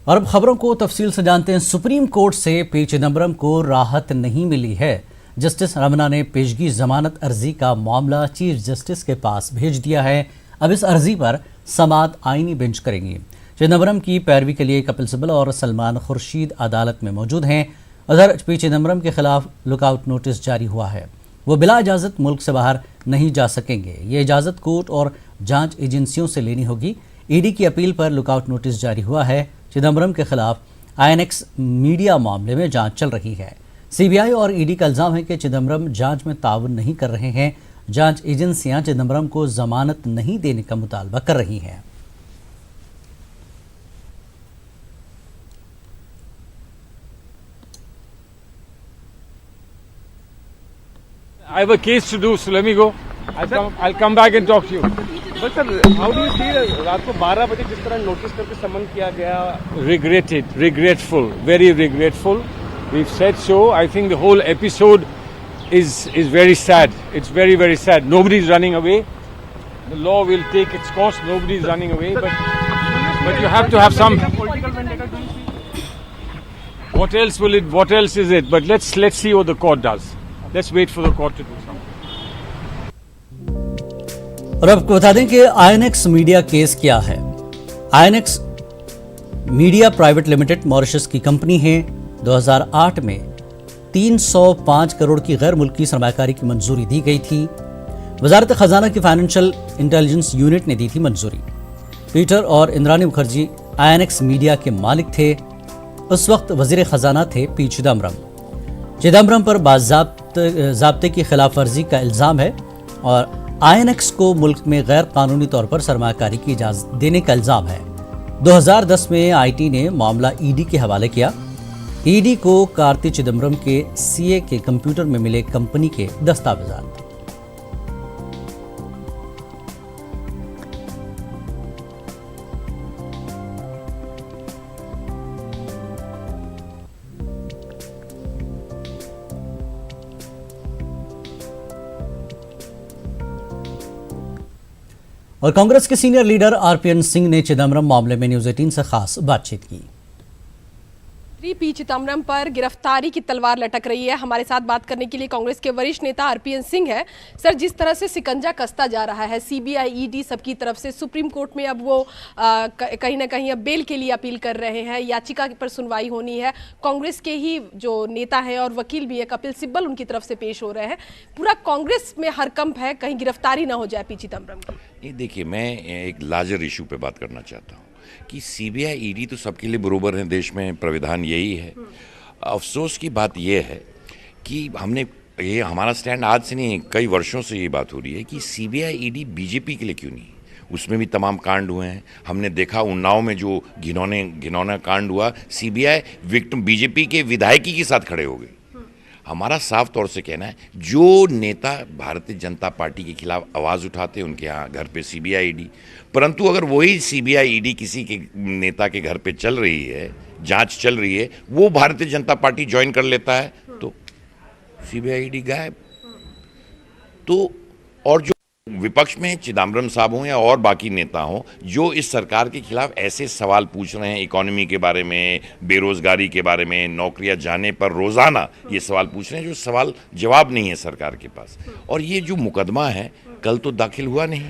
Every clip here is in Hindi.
और अब खबरों को तफसील से जानते हैं। सुप्रीम कोर्ट से पी चिदम्बरम को राहत नहीं मिली है। जस्टिस रमन्ना ने पेशगी जमानत अर्जी का मामला चीफ जस्टिस के पास भेज दिया है। अब इस अर्जी पर समाअत आईनी बेंच करेंगी। चिदम्बरम की पैरवी के लिए कपिल सिब्बल और सलमान खुर्शीद अदालत में मौजूद हैं। उधर पी चिदम्बरम के खिलाफ लुकआउट नोटिस जारी हुआ है। वो बिला इजाज़त मुल्क से बाहर नहीं जा सकेंगे। ये इजाज़त कोर्ट और जांच एजेंसियों से लेनी होगी। ईडी की अपील पर लुकआउट नोटिस जारी हुआ है। चिदम्बरम के खिलाफ आईएनएक्स मीडिया मामले में जांच चल रही है। सीबीआई और ईडी का इल्जाम है कि चिदम्बरम जांच में ताउन नहीं कर रहे हैं। जांच एजेंसियां चिदम्बरम को जमानत नहीं देने का मुतालबा कर रही हैं। I have a case to do, so let me go. I'll come back and talk to you. But sir, how do you see रात को 12 बजे जिस तरह नोटिस करके समन किया गया? Regretted, regretful, very regretful. We've said so. I think the whole episode is very sad. It's very, very sad. Nobody's running away. The law will take its course. Nobody's running away. But you have to have some. Political vendetta, do you see? What else will it? What else is it? But let's see what the court does. Let's wait for the court to do something. और आपको बता दें कि आईएनएक्स मीडिया केस क्या है। INX media private limited Mauritius की कंपनी है। 2008 में 305 करोड़ की गैर मुल्की सरमायाकारी की मंजूरी दी गई थी। वजारत खजाना की फाइनेंशियल इंटेलिजेंस यूनिट ने दी थी मंजूरी। पीटर और इंद्रानी मुखर्जी आईएनएक्स मीडिया के मालिक थे। उस वक्त वजीर खजाना थे पी चिदम्बरम। चिदम्बरम पर बाज़ाब्ते की खिलाफ वर्जी का इल्ज़ाम है और आईएनएक्स को मुल्क में गैर कानूनी तौर पर सरमायाकारी की इजाज़त देने का इल्ज़ाम है। 2010 में आईटी ने मामला ईडी के हवाले किया। ईडी को कार्ति चिदम्बरम के सीए के कंप्यूटर में मिले कंपनी के दस्तावेजात। और कांग्रेस के सीनियर लीडर आरपीएन सिंह ने चिदम्बरम मामले में न्यूज़ 18 से खास बातचीत की। पी चिदम्बरम पर गिरफ्तारी की तलवार लटक रही है। हमारे साथ बात करने के लिए कांग्रेस के वरिष्ठ नेता आरपीएन सिंह है। सर, जिस तरह से शिकंजा कसता जा रहा है सीबीआई, ईडी सबकी तरफ से, सुप्रीम कोर्ट में अब वो कहीं ना कहीं अब बेल के लिए अपील कर रहे हैं। याचिका पर सुनवाई होनी है। कांग्रेस के ही जो नेता है और वकील भी है कपिल सिब्बल, उनकी तरफ से पेश हो रहे हैं। पूरा कांग्रेस में हरकंप है, कहीं गिरफ्तारी ना हो जाए पी चिदम्बरम की। ये देखिए, मैं एक लार्जर इशू पे बात करना चाहता हूँ कि सीबीआई ईडी तो सबके लिए बरोबर है। देश में प्राविधान यही है। अफसोस की बात यह है कि ये हमारा स्टैंड आज से नहीं, कई वर्षों से ये बात हो रही है कि सीबीआई ईडी बीजेपी के लिए क्यों नहीं। उसमें भी तमाम कांड हुए हैं। हमने देखा उन्नाव में जो घिनौना कांड हुआ, सीबीआई विक्टिम बीजेपी के विधायकी के साथ खड़े हो गए। हमारा साफ तौर से कहना है, जो नेता भारतीय जनता पार्टी के खिलाफ आवाज़ उठाते हैं उनके यहाँ घर पे सीबीआई ईडी, परंतु अगर वही सीबीआई ईडी किसी के नेता के घर पे चल रही है, जांच चल रही है, वो भारतीय जनता पार्टी ज्वाइन कर लेता है तो सीबीआई ईडी गायब। तो और जो विपक्ष में चिदम्बरम साहब हों या और बाकी नेता हों, जो इस सरकार के खिलाफ ऐसे सवाल पूछ रहे हैं, इकोनॉमी के बारे में, बेरोजगारी के बारे में, नौकरियां जाने पर रोजाना ये सवाल पूछ रहे हैं, जो सवाल जवाब नहीं है सरकार के पास। और ये जो मुकदमा है कल तो दाखिल हुआ नहीं।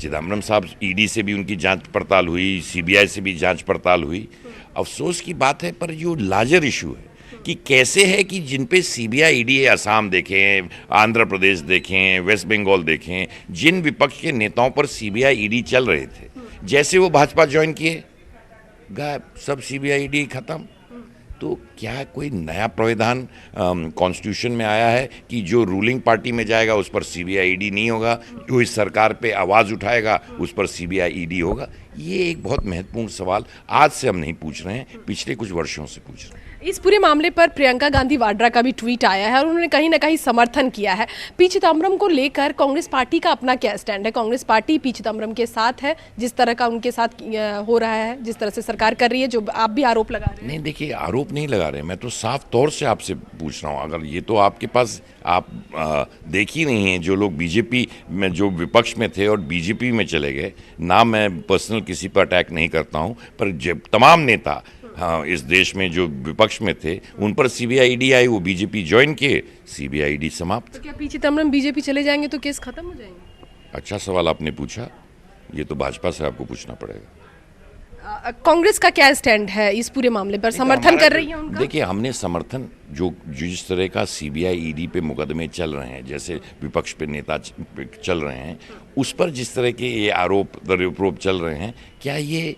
चिदम्बरम साहब, ईडी से भी उनकी जांच पड़ताल हुई, सीबीआई से भी जांच पड़ताल हुई। अफसोस की बात है, पर जो लार्जर इशू है कि कैसे है कि जिन पे सीबीआई ईडी असम देखें, आंध्र प्रदेश देखें, वेस्ट बंगाल देखें, जिन विपक्ष के नेताओं पर सीबीआई ईडी चल रहे थे, जैसे वो भाजपा ज्वाइन किए गायब, सब सीबीआई ईडी खत्म। तो क्या कोई नया प्राविधान कॉन्स्टिट्यूशन में आया है कि जो रूलिंग पार्टी में जाएगा उस पर सीबीआई ईडी नहीं होगा, जो इस सरकार पे आवाज़ उठाएगा उस पर सीबीआई ईडी होगा? ये एक बहुत महत्वपूर्ण सवाल आज से हम नहीं पूछ रहे हैं, पिछले कुछ वर्षों से पूछ रहे हैं। इस पूरे मामले पर प्रियंका गांधी वाड्रा का भी ट्वीट आया है और उन्होंने कहीं ना कहीं समर्थन किया है। पी चिदम्बरम को लेकर कांग्रेस पार्टी का अपना क्या स्टैंड है? कांग्रेस पार्टी पी चिदम्बरम के साथ है जिस तरह का उनके साथ हो रहा है, जिस तरह से सरकार कर रही है, जो आप भी आरोप लगा रहे हैं? नहीं, देखिए, आरोप नहीं लगा रहे, मैं तो साफ तौर से आपसे पूछ रहा हूँ। अगर ये तो आपके पास आप देख ही नहीं है, जो लोग बीजेपी में जो विपक्ष में थे और बीजेपी में चले गए, ना मैं पर्सनल किसी पर अटैक नहीं करता हूँ, पर जब तमाम नेता हाँ इस देश में जो विपक्ष में थे उन पर सीबीआई ईडी आई, वो बीजेपी ज्वाइन किए, सीबीआई ईडी समाप्त। तो क्या पी चिदम्बरम बीजेपी चले जाएंगे तो केस खत्म हो जाएंगे? अच्छा सवाल आपने पूछा, ये तो भाजपा से आपको पूछना पड़ेगा। कांग्रेस का क्या स्टैंड है इस पूरे मामले पर? समर्थन कर रही है उनका? देखिए, हमने समर्थन जो जिस तरह का सीबीआई ईडी पे मुकदमे चल रहे हैं, जैसे विपक्ष पे नेता चल रहे हैं, उस पर जिस तरह के ये आरोप चल रहे हैं, क्या ये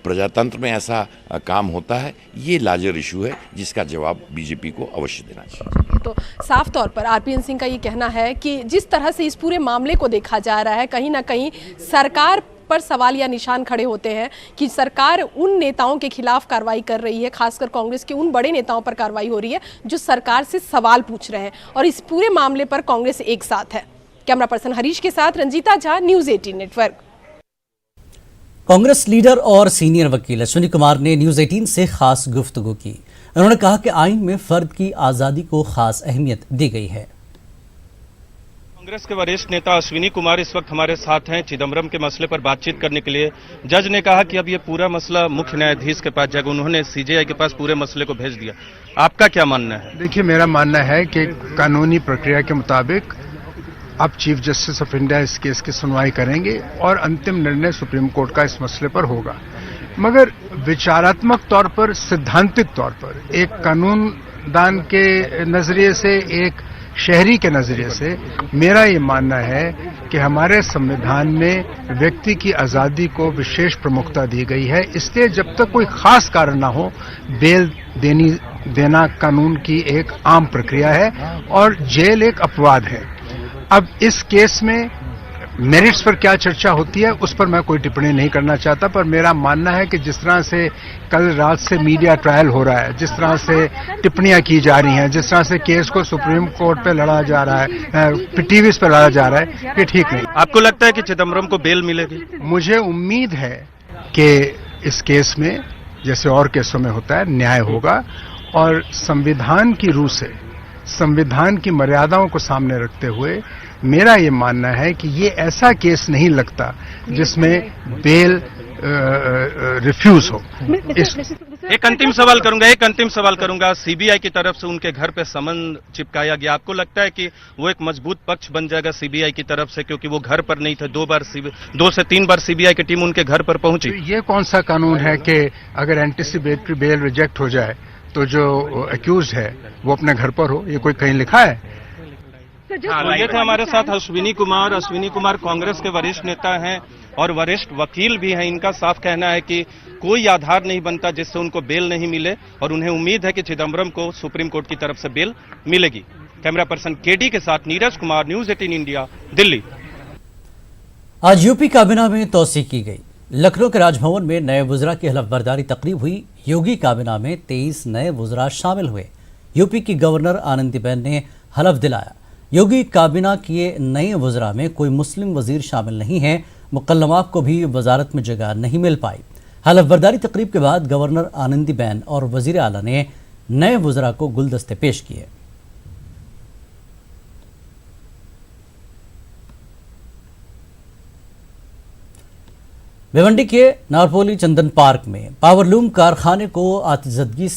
प्रजातंत्र में ऐसा काम होता है? ये लार्जर इशू है जिसका जवाब बीजेपी को अवश्य देना चाहिए। तो साफ तौर पर आरपीएन सिंह का ये कहना है कि जिस तरह से इस पूरे मामले को देखा जा रहा है, कहीं ना कहीं सरकार पर सवाल या निशान खड़े होते हैं कि सरकार उन नेताओं के खिलाफ कार्रवाई कर रही है, खासकर कांग्रेस के उन बड़े नेताओं पर कार्रवाई हो रही है जो सरकार से सवाल पूछ रहे हैं, और इस पूरे मामले पर कांग्रेस एक साथ है। कैमरा पर्सन हरीश के साथ Ranjeeta Jha, news 18 network. Congress leader और सीनियर वकील अश्विनी कुमार ने न्यूज़ 18 से खास गुफ्तगू की। उन्होंने कहा कि आइन में फर्द की आज़ादी को खास अहमियत दी गई है। कांग्रेस के वरिष्ठ नेता अश्विनी कुमार इस वक्त हमारे साथ हैं चिदम्बरम के मसले पर बातचीत करने के लिए। जज ने कहा कि अब ये पूरा मसला मुख्य न्यायाधीश के पास जाएगा, उन्होंने सीजेआई के पास पूरे मसले को भेज दिया। आपका क्या मानना है? देखिए, मेरा मानना है कि कानूनी प्रक्रिया के मुताबिक अब चीफ जस्टिस ऑफ इंडिया इस केस की सुनवाई करेंगे और अंतिम निर्णय सुप्रीम कोर्ट का इस मसले पर होगा। मगर विचारात्मक तौर पर, सिद्धांतिक तौर पर, एक कानूनदान के नजरिए से, एक शहरी के नजरिए से मेरा ये मानना है कि हमारे संविधान में व्यक्ति की आज़ादी को विशेष प्रमुखता दी गई है। इसलिए जब तक कोई खास कारण ना हो, बेल देना कानून की एक आम प्रक्रिया है और जेल एक अपवाद है। अब इस केस में मेरिट्स पर क्या चर्चा होती है उस पर मैं कोई टिप्पणी नहीं करना चाहता, पर मेरा मानना है कि जिस तरह से कल रात से मीडिया ट्रायल हो रहा है, जिस तरह से टिप्पणियां की जा रही हैं, जिस तरह से केस को सुप्रीम कोर्ट पे लड़ा जा रहा है, टीवी पे लड़ा जा रहा है, ये ठीक नहीं। आपको लगता है कि चिदम्बरम को बेल मिलेगी? मुझे उम्मीद है कि इस केस में जैसे और केसों में होता है न्याय होगा और संविधान की रूह से, संविधान की मर्यादाओं को सामने रखते हुए मेरा ये मानना है कि ये ऐसा केस नहीं लगता जिसमें बेल रिफ्यूज हो। एक अंतिम सवाल करूंगा। सीबीआई की तरफ से उनके घर पे समन चिपकाया गया, आपको लगता है कि वो एक मजबूत पक्ष बन जाएगा सीबीआई की तरफ से, क्योंकि वो घर पर नहीं थे? 2 से 3 बार सीबीआई की टीम उनके घर पर पहुंची। ये कौन सा कानून है कि अगर एंटीसिपेटरी बेल रिजेक्ट हो जाए तो जो अक्यूज है वो अपने घर पर हो? ये कोई कहीं लिखा है? ये थे हमारे साथ अश्विनी कुमार कांग्रेस के वरिष्ठ नेता हैं और वरिष्ठ वकील भी हैं। इनका साफ कहना है कि कोई आधार नहीं बनता जिससे उनको बेल नहीं मिले और उन्हें उम्मीद है कि चिदम्बरम को सुप्रीम कोर्ट की तरफ से बेल मिलेगी। कैमरा पर्सन केडी के साथ नीरज कुमार, न्यूज़ 18 इंडिया, दिल्ली। आज यूपी काबीना में तौसीक की गई। लखनऊ के राजभवन में नए वुज़रा की हलफबरदारी तकरीब हुई। योगी काबीना में 23 नए वुज़रा शामिल हुए। यूपी की गवर्नर आनंदीबेन ने हलफ दिलाया। योगी काबीना के नए वुज़रा में कोई मुस्लिम वजीर शामिल नहीं है। मुकल्लमात को भी वजारत में जगह नहीं मिल पाई। हलफबरदारी तकरीब के बाद गवर्नर आनंदीबेन और वजीर आला ने नए वुज़रा को गुलदस्ते पेश किए। भिवंडी के नारपोली चंदन पार्क में पावरलूम कारखाने को आतिशज़दगी